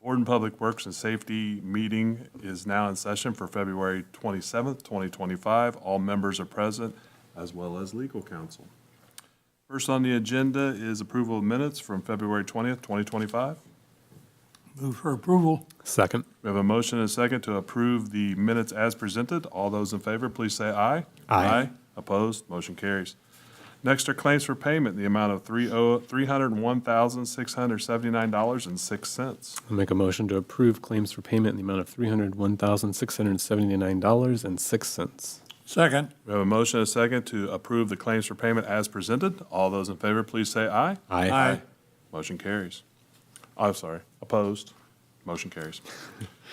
Board and Public Works and Safety meeting is now in session for February 27th, 2025. All members are present, as well as legal counsel. First on the agenda is approval of minutes from February 20th, 2025. Move for approval. Second. We have a motion and a second to approve the minutes as presented. All those in favor, please say aye. Aye. Opposed? Motion carries. Next are claims for payment in the amount of $301,679.06. I'll make a motion to approve claims for payment in the amount of $301,679.06. Second. We have a motion and a second to approve the claims for payment as presented. All those in favor, please say aye. Aye. Motion carries. I'm sorry, opposed? Motion carries.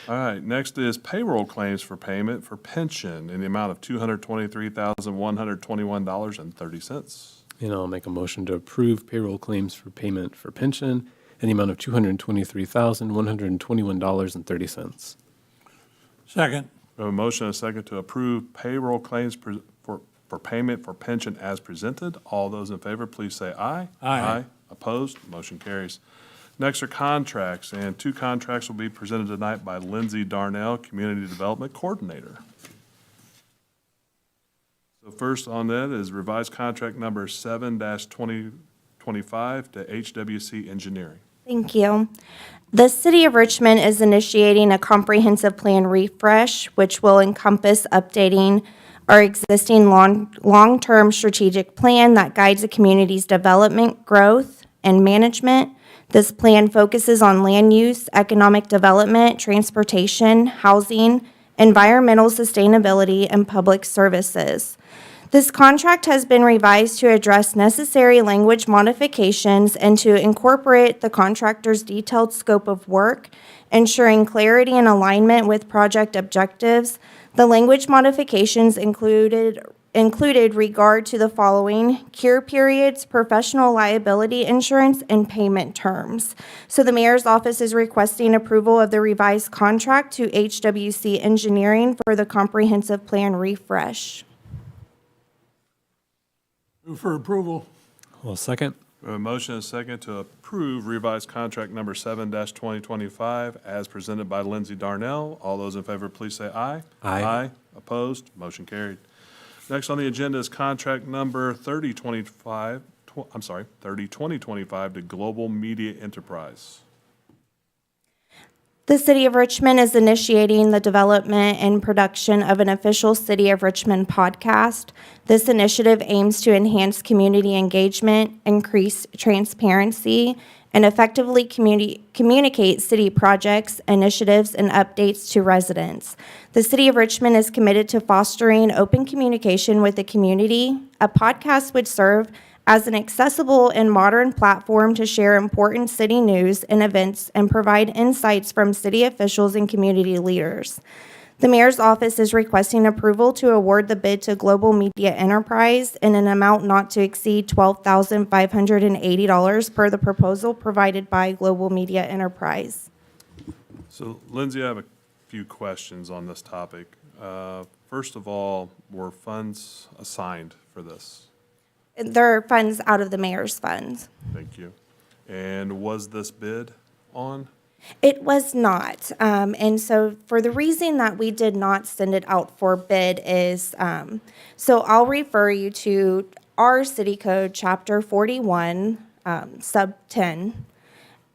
All right, next is payroll claims for payment for pension in the amount of $223,121.30. And I'll make a motion to approve payroll claims for payment for pension in the amount of $223,121.30. Second. We have a motion and a second to approve payroll claims for payment for pension as presented. All those in favor, please say aye. Aye. Opposed? Motion carries. Next are contracts, and two contracts will be presented tonight by Lindsay Darnell, Community Development Coordinator. So first on that is revised contract number 7-2025 to HWC Engineering. Thank you. The City of Richmond is initiating a comprehensive plan refresh, which will encompass updating our existing long-term strategic plan that guides the community's development, growth, and management. This plan focuses on land use, economic development, transportation, housing, environmental sustainability, and public services. This contract has been revised to address necessary language modifications and to incorporate the contractor's detailed scope of work, ensuring clarity and alignment with project objectives. The language modifications included regard to the following: cure periods, professional liability insurance, and payment terms. So the mayor's office is requesting approval of the revised contract to HWC Engineering for the comprehensive plan refresh. Move for approval. Well, second. We have a motion and a second to approve revised contract number 7-2025 as presented by Lindsay Darnell. All those in favor, please say aye. Aye. Opposed? Motion carried. Next on the agenda is contract number 302025 to Global Media Enterprise. The City of Richmond is initiating the development and production of an official City of Richmond podcast. This initiative aims to enhance community engagement, increase transparency, and effectively communicate city projects, initiatives, and updates to residents. The City of Richmond is committed to fostering open communication with the community. A podcast would serve as an accessible and modern platform to share important city news and events and provide insights from city officials and community leaders. The mayor's office is requesting approval to award the bid to Global Media Enterprise in an amount not to exceed $12,580 per the proposal provided by Global Media Enterprise. So Lindsay, I have a few questions on this topic. First of all, were funds assigned for this? There are funds out of the mayor's funds. Thank you. And was this bid on? It was not. And so for the reason that we did not send it out for bid is, so I'll refer you to our city code, chapter 41, sub 10.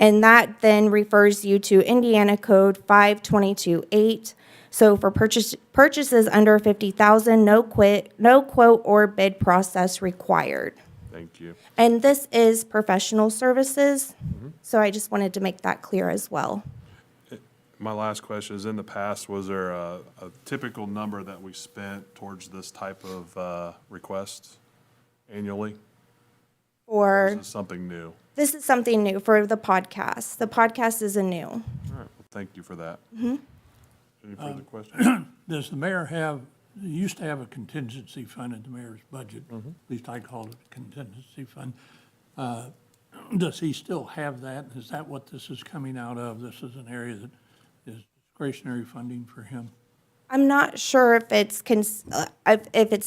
And that then refers you to Indiana Code 5228. So for purchases under $50,000, no quote or bid process required. Thank you. And this is professional services, so I just wanted to make that clear as well. My last question is, in the past, was there a typical number that we spent towards this type of request annually? Or is this something new? This is something new for the podcast. The podcast is a new. All right, well, thank you for that. Any further questions? Does the mayor have, he used to have a contingency fund in the mayor's budget. At least I called it a contingency fund. Does he still have that? Is that what this is coming out of? This is an area that is discretionary funding for him? I'm not sure if it's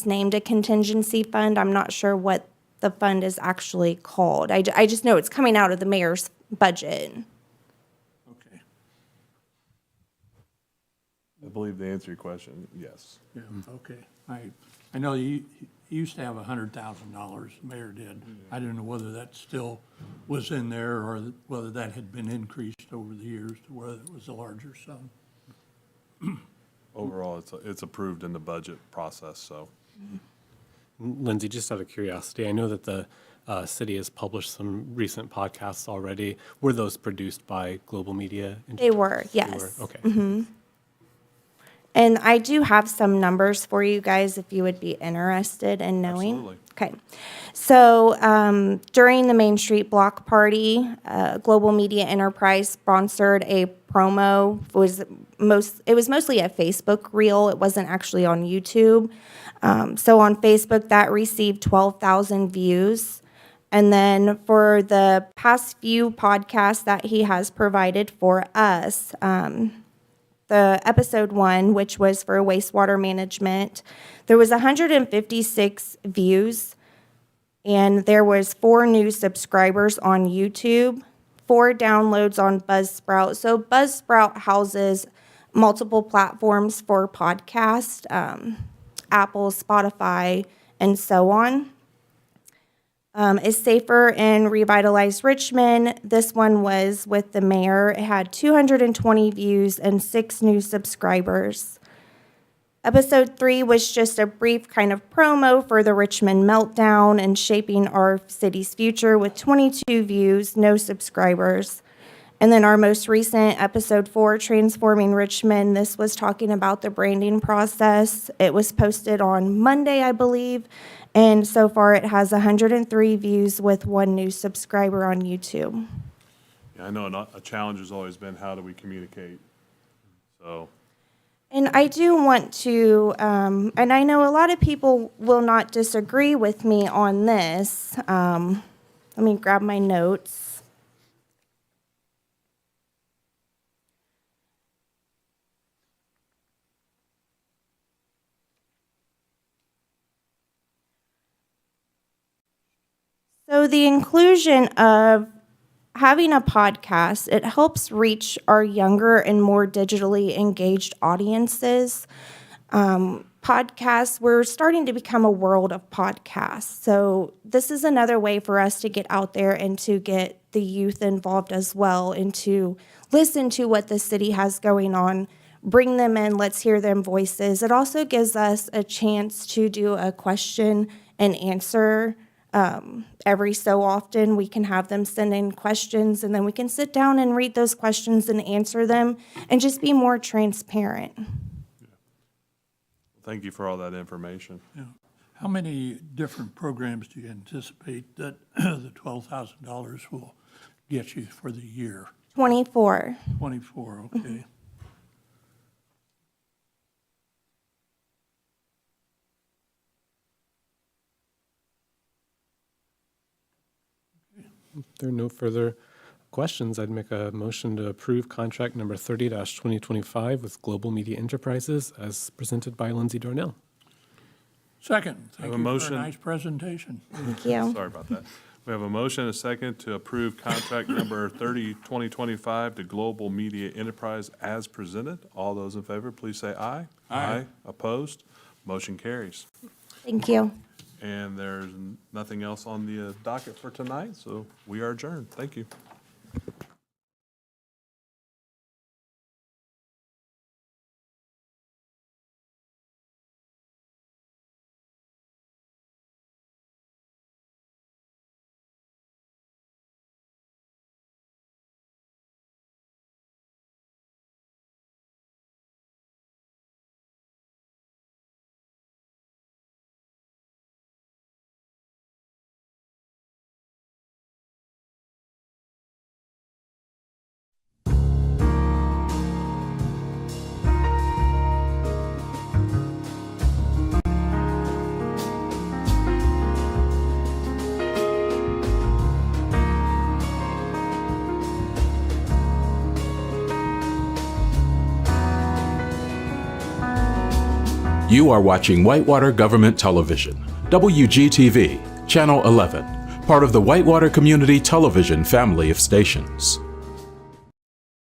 named a contingency fund. I'm not sure what the fund is actually called. I just know it's coming out of the mayor's budget. Okay. I believe to answer your question, yes. Yeah, okay. I know you used to have $100,000, the mayor did. I don't know whether that still was in there or whether that had been increased over the years to whether it was a larger sum. Overall, it's approved in the budget process, so. Lindsay, just out of curiosity, I know that the city has published some recent podcasts already. Were those produced by Global Media? They were, They yes. were? Okay. And I do have some numbers for you guys if you would be interested in knowing. Absolutely. Okay. So during the Main Street Block Party, Global Media Enterprise sponsored a promo. It was mostly a Facebook reel. It wasn't actually on YouTube. So on Facebook, that received 12,000 views. And then for the past few podcasts that he has provided for us, the episode 1, which was for wastewater management, there was 156 views, and there was 4 new subscribers on YouTube, 4 downloads on Buzzsprout. So Buzzsprout houses multiple platforms for podcasts, Apple, Spotify, and so on. Is Safer and Revitalize Richmond. This one was with the mayor. It had 220 views and 6 new subscribers. Episode 3 was just a brief kind of promo for the Richmond Meltdown and shaping our city's future with 22 views, no subscribers. And then our most recent episode 4, Transforming Richmond, this was talking about the branding process. It was posted on Monday, I believe. And so far, it has 103 views with 1 new subscriber on YouTube. Yeah, I know a challenge has always been how do we communicate? So, And I do want to, and I know a lot of people will not disagree with me on this. Let me grab my notes. So the inclusion of having a podcast, it helps reach our younger and more digitally engaged audiences. Podcasts, we're starting to become a world of podcasts. So this is another way for us to get out there and to get the youth involved as well and to listen to what the city has going on, bring them in, let's hear their voices. It also gives us a chance to do a question and answer. Every so often, we can have them send in questions, and then we can sit down and read those questions and answer them and just be more transparent. thank you for all that information. Yeah. How many different programs do you anticipate that the $12,000 will get you for the year? 24. 24, okay. If there are no further questions, I'd make a motion to approve contract number 30-2025 with Global Media Enterprises as presented by Lindsay Darnell. Second, thank a you for motion. a nice presentation. Thank you. Sorry about that. We have a motion and a second to approve contract number 30-2025 to Global Media Enterprise as presented. All those in favor, please say aye. Aye. Opposed? Motion carries. Thank you. And there's nothing else on the docket for tonight, so we are adjourned. Thank you. You are watching Whitewater Government Television, WGTV, Channel 11, part of the Whitewater Community Television family of stations.